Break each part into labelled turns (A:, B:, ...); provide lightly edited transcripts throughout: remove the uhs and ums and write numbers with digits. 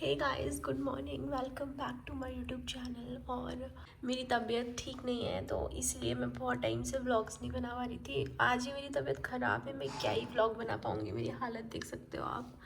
A: Hey guys, good morning. Welcome back to my YouTube channel. और मेरी तबीयत ठीक नहीं है तो इसलिए मैं बहुत टाइम से व्लॉग्स नहीं बना पा रही थी। आज ही मेरी तबीयत ख़राब है, मैं क्या ही व्लॉग बना पाऊँगी। मेरी हालत देख सकते हो आप।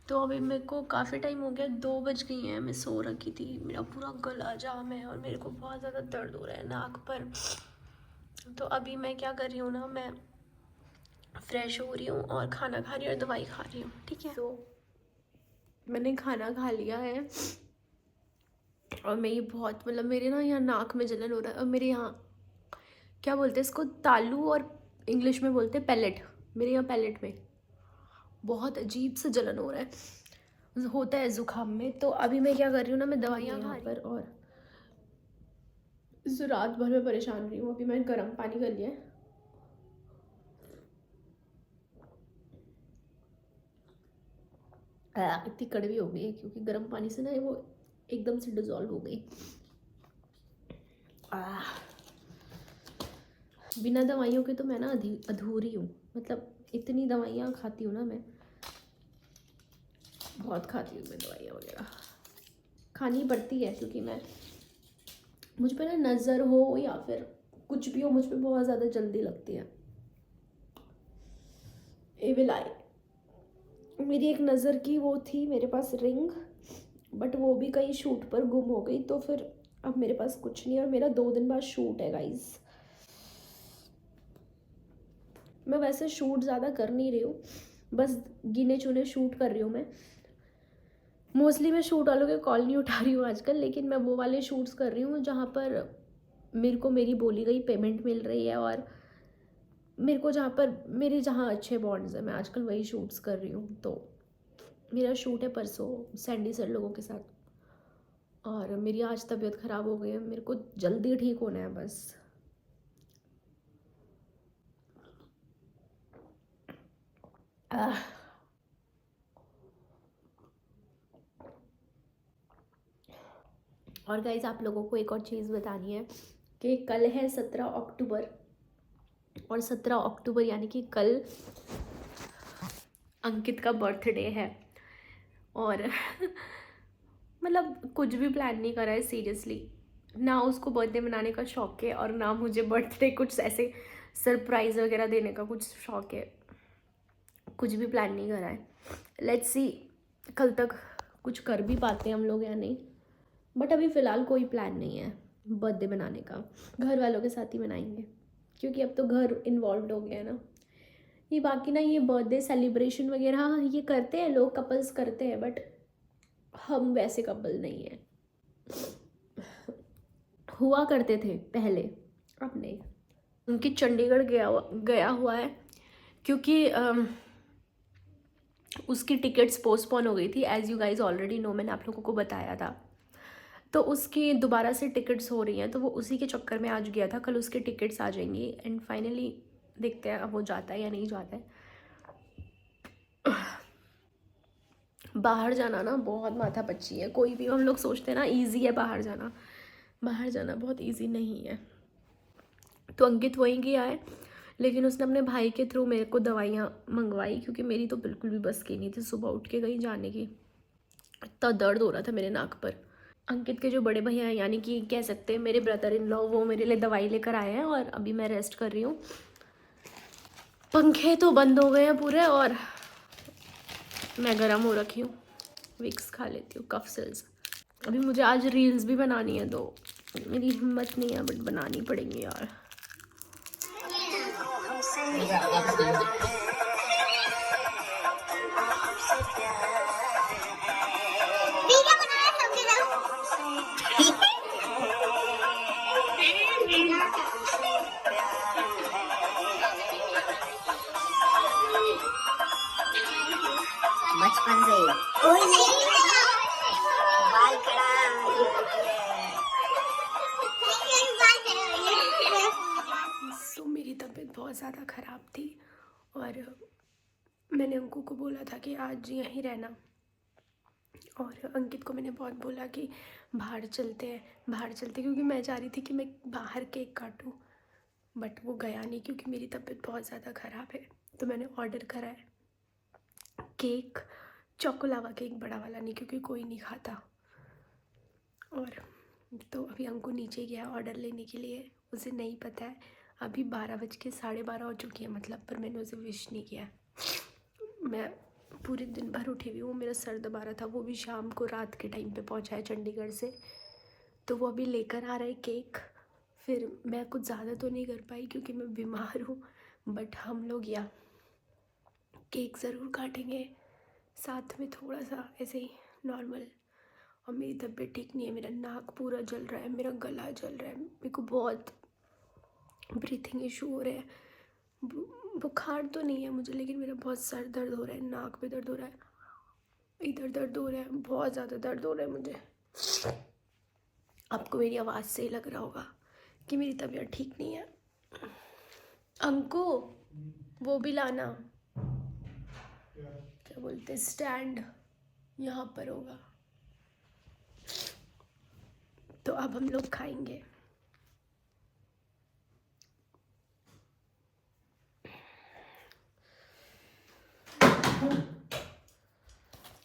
A: तो अभी मेरे को काफ़ी टाइम हो गया, 2 बज गई हैं, मैं सो रखी थी। मेरा पूरा गला जाम है और मेरे को बहुत ज़्यादा दर्द हो रहा है नाक पर। तो अभी मैं क्या कर रही हूँ ना, मैं फ्रेश हो रही हूँ और खाना खा रही हूँ और दवाई खा रही हूँ। ठीक है, तो मैंने खाना खा लिया है और मैं ये बहुत मेरे ना यहाँ नाक में जलन हो रहा है। और मेरे यहाँ क्या बोलते हैं इसको, तालू, और इंग्लिश में बोलते हैं पैलेट। मेरे यहाँ पैलेट में बहुत अजीब सा जलन हो रहा है, होता है जुकाम में। तो अभी मैं क्या कर रही हूँ ना, मैं दवाइयाँ खा रही हूँ और इस रात भर में परेशान रही हूँ। अभी मैंने गर्म पानी कर लिया है। इतनी कड़वी हो गई है क्योंकि गर्म पानी से ना वो एकदम से डिजोल्व हो गई। बिना दवाइयों के तो मैं ना अधूरी हूँ। इतनी दवाइयाँ खाती हूँ ना मैं, बहुत खाती हूँ मैं दवाइयाँ वगैरह। खानी पड़ती है क्योंकि मैं, मुझ पे ना नज़र हो या फिर कुछ भी हो, मुझ पे बहुत ज़्यादा जल्दी लगती है। एविल आई। मेरी एक नज़र की वो थी मेरे पास रिंग, बट वो भी कहीं शूट पर गुम हो गई। तो फिर अब मेरे पास कुछ नहीं है और मेरा 2 दिन बाद शूट है गाइस। मैं वैसे शूट ज़्यादा कर नहीं रही हूँ, बस गिने चुने शूट कर रही हूँ मैं। मोस्टली मैं शूट वालों के कॉल नहीं उठा रही हूँ आजकल, लेकिन मैं वो वाले शूट्स कर रही हूँ जहाँ पर मेरे को मेरी बोली गई पेमेंट मिल रही है और मेरे को जहाँ अच्छे बॉन्ड्स हैं, मैं आजकल वही शूट्स कर रही हूँ। तो मेरा शूट है परसों सैंडी सर लोगों के साथ और मेरी आज तबीयत ख़राब हो गई है। मेरे को जल्दी ठीक होना है बस। और गाइज, आप लोगों को एक और चीज़ बतानी है कि कल है 17 अक्टूबर, और 17 अक्टूबर यानी कि कल अंकित का बर्थडे है। और कुछ भी प्लान नहीं करा है सीरियसली। ना उसको बर्थडे मनाने का शौक है और ना मुझे बर्थडे कुछ ऐसे सरप्राइज़ वगैरह देने का कुछ शौक है। कुछ भी प्लान नहीं करा है। लेट्स सी कल तक कुछ कर भी पाते हैं हम लोग या नहीं, बट अभी फ़िलहाल कोई प्लान नहीं है बर्थडे मनाने का। घर वालों के साथ ही मनाएंगे क्योंकि अब तो घर इन्वॉल्व हो गया है ना। ये बाकी ना, ये बर्थडे सेलिब्रेशन वगैरह ये करते हैं लोग, कपल्स करते हैं, बट हम वैसे कपल नहीं है। हुआ करते थे पहले, अब नहीं। उनकी चंडीगढ़ गया हुआ है क्योंकि उसकी टिकट्स पोस्टपोन हो गई थी। As you guys already know, मैंने आप लोगों को बताया था। तो उसकी दोबारा से टिकट्स हो रही हैं, तो वो उसी के चक्कर में आज गया था। कल उसकी टिकट्स आ जाएंगी एंड फाइनली देखते हैं अब वो जाता है या नहीं जाता है। बाहर जाना ना बहुत माथापच्ची है। कोई भी, हम लोग सोचते हैं ना ईजी है बाहर जाना, बाहर जाना बहुत ईजी नहीं है। तो अंकित वहीं गया है, लेकिन उसने अपने भाई के थ्रू मेरे को दवाइयाँ मंगवाई क्योंकि मेरी तो बिल्कुल भी बस की नहीं थी सुबह उठ के कहीं जाने की। इतना दर्द हो रहा था मेरे नाक पर। अंकित के जो बड़े भैया हैं, यानी कि कह सकते हैं मेरे ब्रदर इन लॉ, वो मेरे लिए दवाई लेकर आए हैं और अभी मैं रेस्ट कर रही हूँ। पंखे तो बंद हो गए हैं पूरे और मैं गर्म हो रखी हूँ। विक्स खा लेती हूँ, कफ सिल्स। अभी मुझे आज रील्स भी बनानी है, तो मेरी हिम्मत नहीं है, बट बनानी पड़ेंगी यार।
B: बचपन से बाल
A: सो मेरी तबीयत बहुत ज़्यादा ख़राब थी और मैंने अंकु को बोला था कि आज यहीं रहना, और अंकित को मैंने बहुत बोला कि बाहर चलते हैं, बाहर चलते, क्योंकि मैं चाह रही थी कि मैं बाहर केक काटूं, बट वो गया नहीं क्योंकि मेरी तबीयत बहुत ज़्यादा ख़राब है। तो मैंने ऑर्डर करा है केक चोको लावा केक, बड़ा वाला नहीं क्योंकि कोई नहीं खाता। और तो अभी अंकु नीचे गया ऑर्डर लेने के लिए, उसे नहीं पता है अभी 12:12 हो चुकी है मतलब, पर मैंने उसे विश नहीं किया। मैं पूरे दिन भर उठी हुई हूँ, मेरा सर दबा रहा था, वो भी शाम को रात के टाइम पे पहुँचा है चंडीगढ़ से, तो वो अभी लेकर आ रहा है केक। फिर मैं कुछ ज़्यादा तो नहीं कर पाई क्योंकि मैं बीमार हूँ, बट हम लोग या केक ज़रूर काटेंगे, साथ में थोड़ा सा ऐसे ही नॉर्मल। और मेरी तबीयत ठीक नहीं है, मेरा नाक पूरा जल रहा है, मेरा गला जल रहा है, मेरे को बहुत ब्रीथिंग इशू हो रहे हैं। बुखार तो नहीं है मुझे, लेकिन मेरा बहुत सर दर्द हो रहा है, नाक पे दर्द हो रहा है, इधर दर्द हो रहा है, बहुत ज़्यादा दर्द हो रहा है मुझे। आपको मेरी आवाज़ से ही लग रहा होगा कि मेरी तबीयत ठीक नहीं है। अंकु वो भी लाना, क्या बोलते हैं, स्टैंड यहाँ पर होगा। तो अब हम लोग खाएंगे।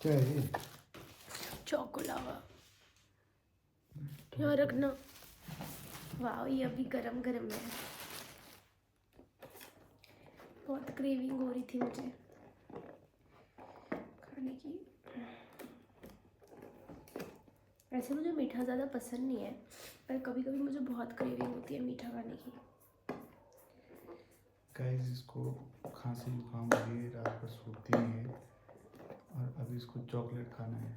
B: क्या है ये?
A: चोको लावा यहाँ रखना। वाह, ये अभी गरम गरम है। बहुत क्रेविंग हो रही थी मुझे खाने की। वैसे मुझे मीठा ज़्यादा पसंद नहीं है, पर कभी कभी मुझे बहुत क्रेविंग होती है मीठा खाने की।
B: गाइस, इसको खांसी जुकाम हो रही है, रात भर सोती नहीं है और अभी इसको चॉकलेट खाना है।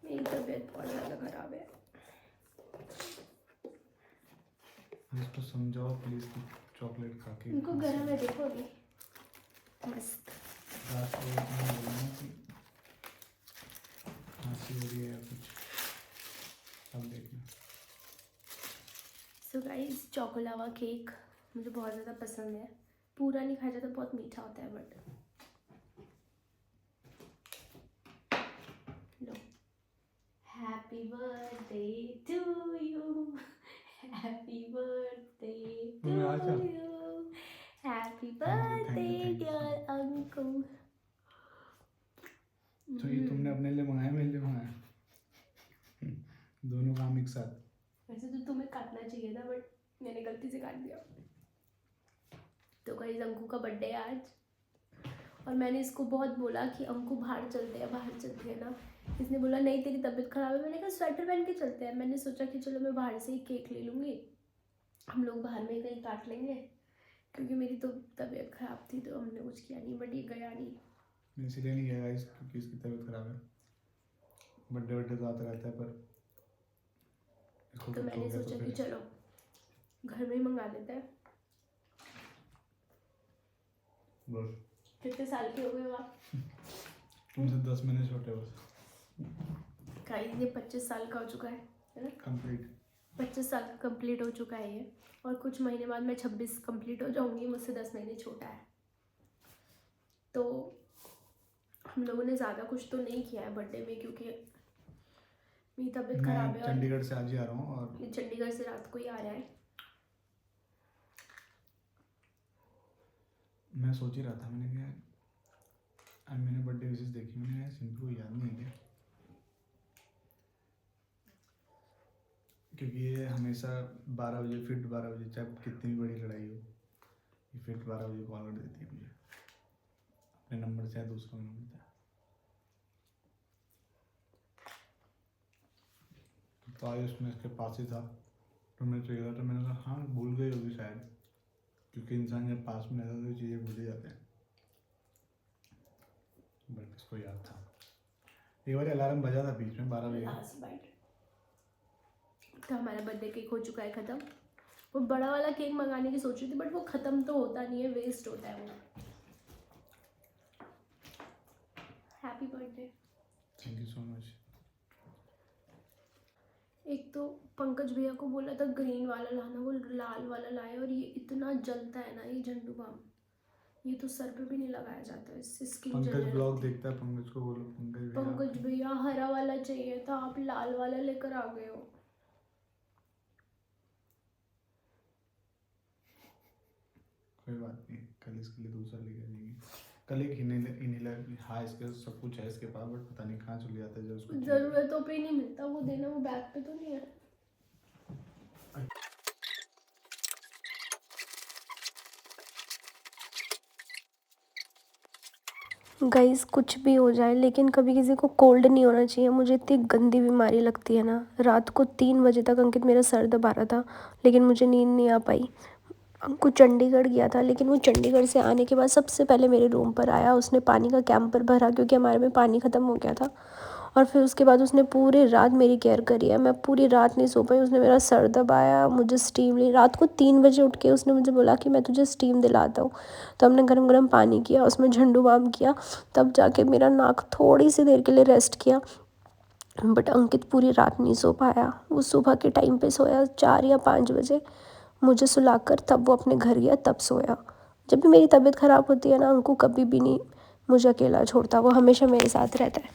A: मेरी तबीयत बहुत ज़्यादा ख़राब है।
B: अब इसको समझाओ प्लीज़ कि चॉकलेट खा के
A: इनको गरम है, देखो अभी मस्त।
B: रात को मैं बोलूँगा कि खांसी हो रही है या कुछ, अब देखना।
A: So guys, choco lava cake मुझे बहुत ज़्यादा पसंद है। पूरा नहीं खाया जाता, बहुत मीठा होता है, बट लो। Happy birthday to you, happy birthday to you, happy birthday dear uncle.
B: तो ये तुमने अपने लिए मंगाया, मेरे लिए मंगाया? दोनों काम एक साथ।
A: वैसे तो तुम्हें काटना चाहिए था, बट मैंने गलती से काट दिया। तो गाइस, अंकु का बर्थडे है आज, और मैंने इसको बहुत बोला कि अंकु बाहर चलते हैं ना। इसने बोला नहीं तेरी तबीयत ख़राब है। मैंने कहा स्वेटर पहन के चलते हैं। मैंने सोचा कि चलो मैं बाहर से ही केक ले लूँगी, हम लोग बाहर में ही कहीं काट लेंगे, क्योंकि मेरी तो तबीयत ख़राब थी, तो हमने कुछ किया नहीं, बट ये गया नहीं।
B: मैं इसीलिए नहीं गया गाइस क्योंकि इसकी तबीयत खराब है। बर्थडे तो आता रहता है, पर
A: तो मैंने सोचा कि चलो घर में ही मंगा लेते हैं।
B: बस
A: कितने साल के हो गए हो आप?
B: तुमसे 10 महीने छोटे बस।
A: गाइस, ये 25 साल का हो चुका है ना?
B: कंप्लीट
A: 25 साल का कंप्लीट हो चुका है ये, और कुछ महीने बाद मैं 26 कंप्लीट हो जाऊंगी, मुझसे 10 महीने छोटा है। तो हम लोगों ने ज़्यादा कुछ तो नहीं किया है बर्थडे में, क्योंकि मेरी तबीयत खराब है।
B: मैं चंडीगढ़ से आज ही आ रहा हूँ और
A: ये चंडीगढ़ से रात को ही आ रहा है।
B: मैं सोच ही रहा था, मैंने कहा मैंने बर्थडे विशेष देखी, मैंने कहा सिंपल को याद नहीं है क्या, क्योंकि ये हमेशा 12 बजे फिट 12 बजे, चाहे कितनी भी बड़ी लड़ाई हो, ये फिट 12 बजे कॉल कर देती है मुझे, अपने नंबर से या दूसरा नंबर से। तो आज उसमें इसके पास ही था, तो मैं चाहिए था, तो मैंने कहा हाँ भूल गई होगी शायद, क्योंकि इंसान जब पास में रहता है तो चीज़ें भूल ही जाते हैं, बट इसको याद था। एक बार अलार्म बजा था बीच में 12 बजे।
A: तो हमारा बर्थडे केक हो चुका है ख़त्म। वो बड़ा वाला केक मंगाने की सोच रही थी, बट वो ख़त्म तो होता नहीं है, वेस्ट होता है वो। Happy birthday.
B: Thank you so much.
A: एक तो पंकज भैया को बोला था ग्रीन वाला लाना, वो लाल वाला लाए, और ये इतना जलता है ना ये झंडू बाम, ये तो सर पे भी नहीं लगाया जाता, इससे स्किन जलने लगती है।
B: पंकज ब्लॉग देखता है, पंकज को बोलो।
A: पंकज भैया हरा वाला चाहिए था, आप लाल वाला लेकर आ गए हो।
B: कोई बात नहीं, कल इसके लिए दूसरा लेकर जाएंगे। कल एक इनहेलर हाँ इसके सब कुछ है इसके पास, बट पता नहीं कहाँ चले जाता है जब उसको चाहिए।
A: जरूरतों पे नहीं मिलता वो देना, वो बैग पे तो नहीं है। गाइस कुछ भी हो जाए लेकिन कभी किसी को कोल्ड नहीं होना चाहिए। मुझे इतनी गंदी बीमारी लगती है ना। रात को 3 बजे तक अंकित मेरा सर दबा रहा था लेकिन मुझे नींद नहीं आ पाई। अंकु चंडीगढ़ गया था लेकिन वो चंडीगढ़ से आने के बाद सबसे पहले मेरे रूम पर आया। उसने पानी का कैंपर भरा क्योंकि हमारे में पानी ख़त्म हो गया था, और फिर उसके बाद उसने पूरी रात मेरी केयर करी है। मैं पूरी रात नहीं सो पाई। उसने मेरा सर दबाया, मुझे स्टीम ली। रात को 3 बजे उठ के उसने मुझे बोला कि मैं तुझे स्टीम दिलाता हूँ। तो हमने गरम गरम पानी किया, उसमें झंडू बाम किया, तब जाके मेरा नाक थोड़ी सी देर के लिए रेस्ट किया। बट अंकित पूरी रात नहीं सो पाया। वो सुबह के टाइम पे सोया 4 या 5 बजे। मुझे सुलाकर तब वो अपने घर गया, तब सोया। जब भी मेरी तबीयत ख़राब होती है ना, अंकु कभी भी नहीं मुझे अकेला छोड़ता, वो हमेशा मेरे साथ रहता है।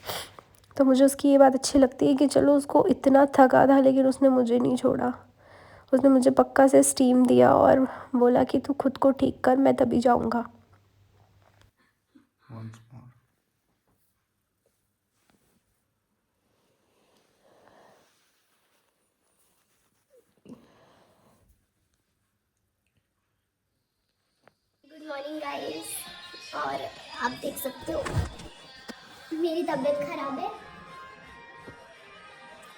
A: तो मुझे उसकी ये बात अच्छी लगती है कि चलो उसको इतना थका था लेकिन उसने मुझे नहीं छोड़ा। उसने मुझे पक्का से स्टीम दिया और बोला कि तू खुद को ठीक कर, मैं तभी जाऊँगा।
B: Once more.
C: Good morning guys. और आप देख सकते हो मेरी तबीयत खराब है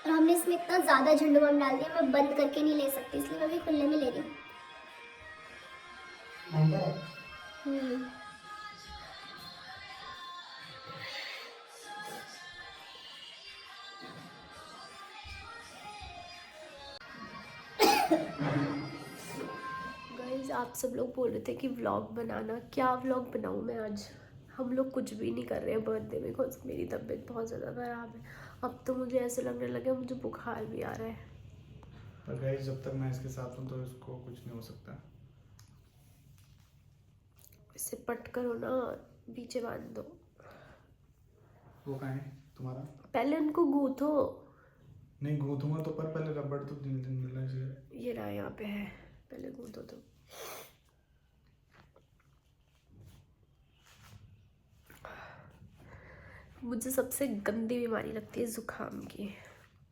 C: और हमने इसमें इतना ज़्यादा झंडू बाम डाल दिया, मैं बंद करके नहीं ले सकती, इसलिए मैं भी खुले में ले रही हूँ।
A: गाइस आप सब लोग बोल रहे थे कि व्लॉग बनाना, क्या व्लॉग बनाऊँ मैं आज। हम लोग कुछ भी नहीं कर रहे हैं बर्थडे में, बिकॉज मेरी तबीयत बहुत ज़्यादा ख़राब है। अब तो मुझे ऐसे लगने लगे मुझे बुखार भी आ रहा है।
B: पर गाइस जब तक मैं इसके साथ हूँ तो इसको कुछ नहीं हो सकता।
A: इसे पट करो ना, पीछे बांध दो।
B: वो कहाँ है तुम्हारा?
A: पहले उनको गूथो।
B: नहीं गूंथूंगा तो, पर पहले रबड़ तो दिन दिन मिलना चाहिए।
A: ये रहा यहाँ पे है, पहले गूथो तो। मुझे सबसे गंदी बीमारी लगती है जुकाम की।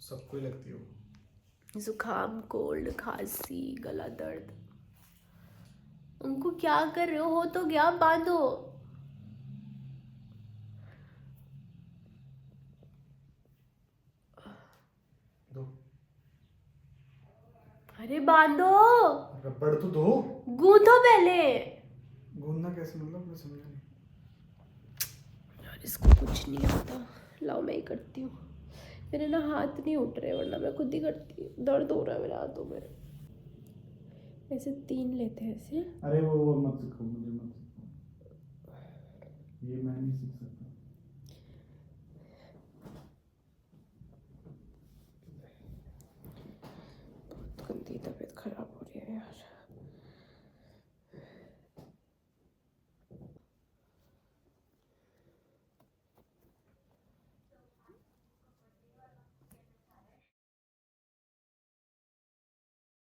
B: सबको ही लगती हो।
A: जुकाम, कोल्ड, खांसी, गला दर्द। उनको क्या कर रहे हो तो क्या, बांधो।
B: दो
A: अरे बांधो,
B: रबड़ तो दो।
A: गूंथो पहले।
B: गूंदना कैसे, मतलब मैं समझा नहीं।
A: यार इसको कुछ नहीं आता। लाओ मैं ही करती हूँ। मेरे ना हाथ नहीं उठ रहे, वरना मैं खुद ही करती हूँ। दर्द हो रहा है मेरे हाथों में। ऐसे 3 लेते हैं ऐसे।
B: अरे वो मत सिखाओ मुझे, मत सिखाओ। ये मैं नहीं सीख